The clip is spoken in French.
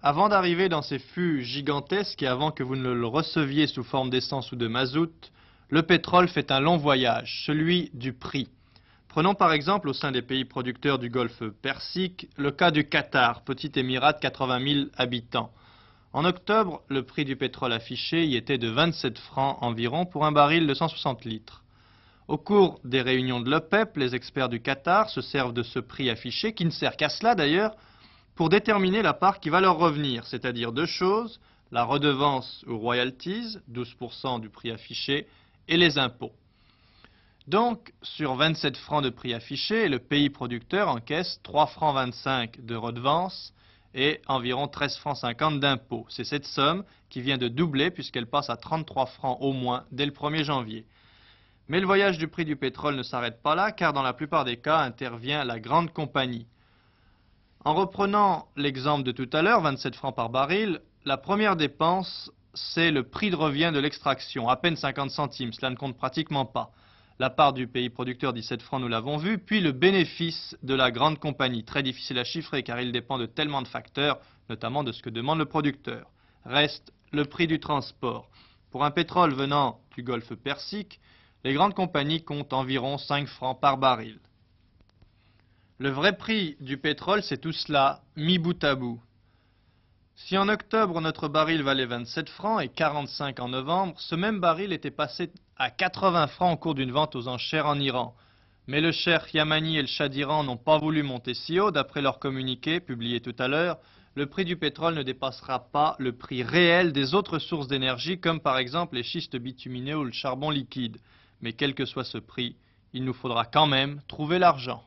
Avant d'arriver dans ces fûts gigantesques et avant que vous ne le receviez sous forme d'essence ou de mazout, le pétrole fait un long voyage, celui du prix. Prenons par exemple au sein des pays producteurs du golfe Persique le cas du Qatar, petit émirat de 80 000 habitants. En octobre, le prix du pétrole affiché y était de 27 francs environ pour un baril de 160 litres. Au cours des réunions de l'OPEP, les experts du Qatar se servent de ce prix affiché, qui ne sert qu'à cela d'ailleurs, pour déterminer la part qui va leur revenir, c'est-à-dire deux choses, la redevance ou royalties, 12% du prix affiché, et les impôts. Donc, sur 27 francs de prix affiché, le pays producteur encaisse 3 francs 25 de redevance et environ 13 francs 50 d'impôts. C'est cette somme qui vient de doubler puisqu'elle passe à 33 francs au moins dès le 1er janvier. Mais le voyage du prix du pétrole ne s'arrête pas là, car dans la plupart des cas intervient la grande compagnie. En reprenant l'exemple de tout à l'heure, 27 francs par baril, la première dépense, c'est le prix de revient de l'extraction, à peine 50 centimes, cela ne compte pratiquement pas. La part du pays producteur, 17 francs, nous l'avons vu, puis le bénéfice de la grande compagnie, très difficile à chiffrer car il dépend de tellement de facteurs, notamment de ce que demande le producteur. Reste le prix du transport. Pour un pétrole venant du golfe Persique, les grandes compagnies comptent environ 5 francs par baril. Le vrai prix du pétrole, c'est tout cela, mis bout à bout. Si en octobre notre baril valait 27 francs et 45 en novembre, ce même baril était passé à 80 francs au cours d'une vente aux enchères en Iran. Mais le cheikh Yamani et le Shah d'Iran n'ont pas voulu monter si haut. D'après leur communiqué, publié tout à l'heure, le prix du pétrole ne dépassera pas le prix réel des autres sources d'énergie, comme par exemple les schistes bitumineux ou le charbon liquide. Mais quel que soit ce prix, il nous faudra quand même trouver l'argent.